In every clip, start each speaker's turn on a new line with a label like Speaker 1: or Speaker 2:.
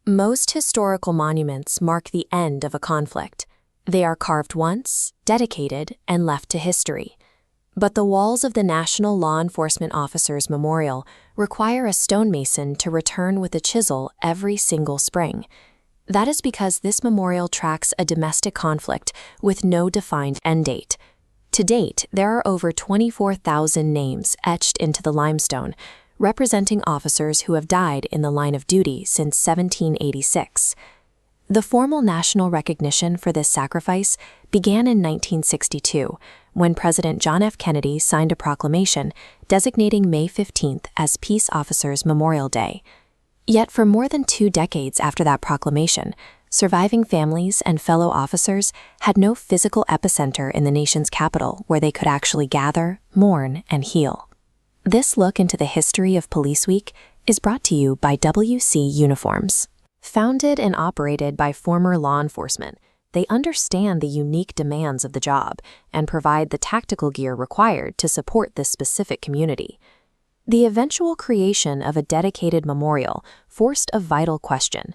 Speaker 1: Most historical monuments mark the end of a conflict. They are carved once, dedicated, and left to history. But the walls of the National Law Enforcement Officers Memorial require a stonemason to return with a chisel every single spring. That is because this memorial tracks a domestic conflict with no defined end date. To date, there are over 24,000 names etched into the limestone, representing officers who have died in the line of duty since 1786. The formal national recognition for this sacrifice began in 1962, when President John F. Kennedy signed a proclamation designating May 15th as Peace Officers Memorial Day. Yet for more than 2 decades after that proclamation, surviving families and fellow officers had no physical epicenter in the nation's capital where they could actually gather, mourn, and heal. This look into the history of Police Week is brought to you by WC Uniforms. Founded and operated by former law enforcement, they understand the unique demands of the job and provide the tactical gear required to support this specific community. The eventual creation of a dedicated memorial forced a vital question.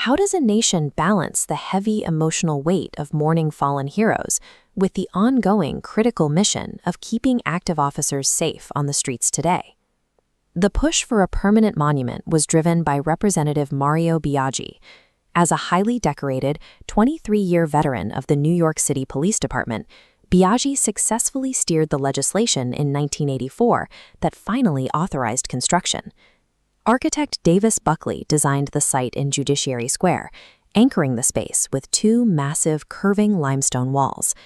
Speaker 1: How does a nation balance the heavy emotional weight of mourning fallen heroes with the ongoing critical mission of keeping active officers safe on the streets today? The push for a permanent monument was driven by Representative Mario Biaggi. As a highly decorated 23-year veteran of the New York City Police Department, Biaggi successfully steered the legislation in 1984 that finally authorized construction. Architect Davis Buckley designed the site in Judiciary Square, anchoring the space with 2 massive curving limestone walls.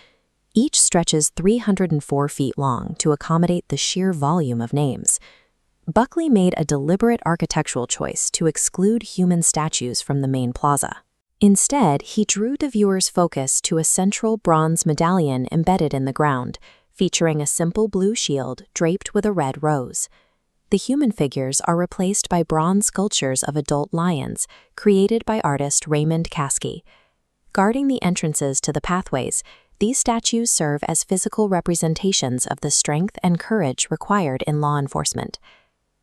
Speaker 1: Each stretches 304 feet long to accommodate the sheer volume of names. Buckley made a deliberate architectural choice to exclude human statues from the main plaza. Instead, he drew the viewer's focus to a central bronze medallion embedded in the ground, featuring a simple blue shield draped with a red rose. The human figures are replaced by bronze sculptures of adult lions, created by artist Raymond Caskey. Guarding the entrances to the pathways, these statues serve as physical representations of the strength and courage required in law enforcement.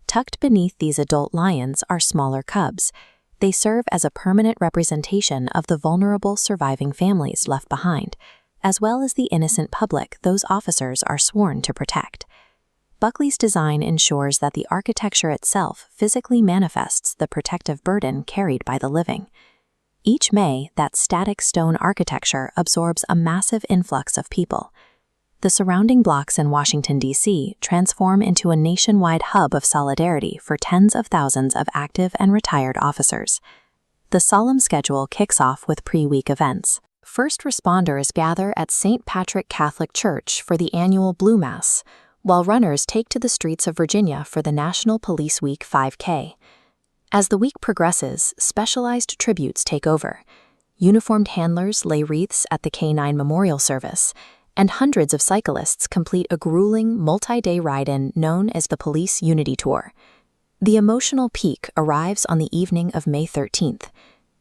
Speaker 1: Tucked beneath these adult lions are smaller cubs. They serve as a permanent representation of the vulnerable surviving families left behind, as well as the innocent public those officers are sworn to protect. Buckley's design ensures that the architecture itself physically manifests the protective burden carried by the living. Each May, that static stone architecture absorbs a massive influx of people. The surrounding blocks in Washington, D.C. transform into a nationwide hub of solidarity for tens of thousands of active and retired officers. The solemn schedule kicks off with pre-week events. First responders gather at St. Patrick Catholic Church for the annual Blue Mass, while runners take to the streets of Virginia for the National Police Week 5K. As the week progresses, specialized tributes take over. Uniformed handlers lay wreaths at the K-9 memorial service, and hundreds of cyclists complete a grueling, multi-day ride-in known as the Police Unity Tour. The emotional peak arrives on the evening of May 13th.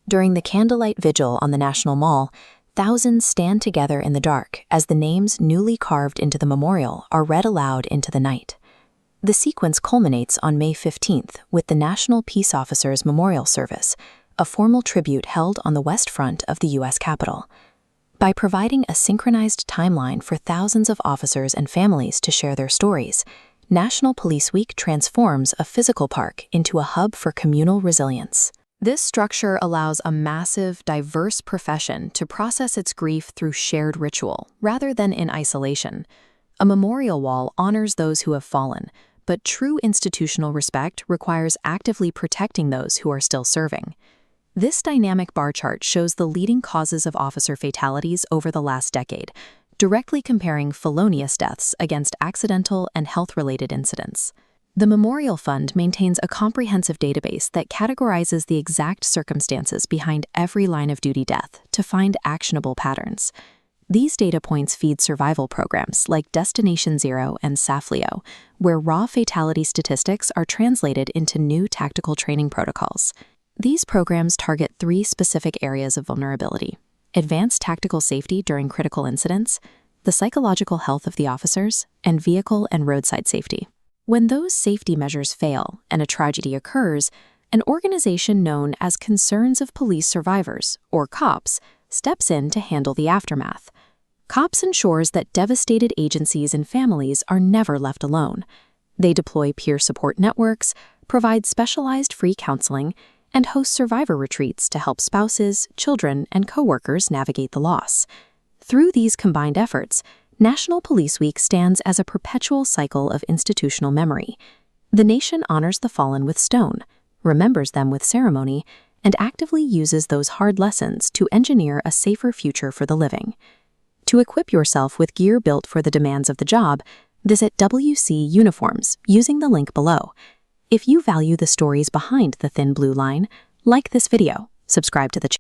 Speaker 1: During the Candlelight Vigil on the National Mall, thousands stand together in the dark as the names newly carved into the memorial are read aloud into the night. The sequence culminates on May 15th with the National Peace Officers Memorial Service, a formal tribute held on the West Front of the U.S. Capitol. By providing a synchronized timeline for thousands of officers and families to share their stories, National Police Week transforms a physical park into a hub for communal resilience. This structure allows a massive, diverse profession to process its grief through shared ritual, rather than in isolation. A memorial wall honors those who have fallen, but true institutional respect requires actively protecting those who are still serving. This dynamic bar chart shows the leading causes of officer fatalities over the last decade, directly comparing felonious deaths against accidental and health-related incidents. The Memorial Fund maintains a comprehensive database that categorizes the exact circumstances behind every line-of-duty death to find actionable patterns. These data points feed survival programs like Destination Zero and SAFLEO, where raw fatality statistics are translated into new tactical training protocols. These programs target 3 specific areas of vulnerability: advanced tactical safety during critical incidents, the psychological health of the officers, and vehicle and roadside safety. When those safety measures fail and a tragedy occurs, an organization known as Concerns of Police Survivors, or C.O.P.S, steps in to handle the aftermath. C.O.P.S ensures that devastated agencies and families are never left alone. They deploy peer support networks, provide specialized free counseling, and host survivor retreats to help spouses, children, and coworkers navigate the loss. Through these combined efforts, National Police Week stands as a perpetual cycle of institutional memory. The nation honors the fallen with stone, remembers them with ceremony, and actively uses those hard lessons to engineer a safer future for the living. To equip yourself with gear built for the demands of the job, visit WC Uniforms using the link below. If you value the stories behind the thin blue line, like this video, subscribe to the channel.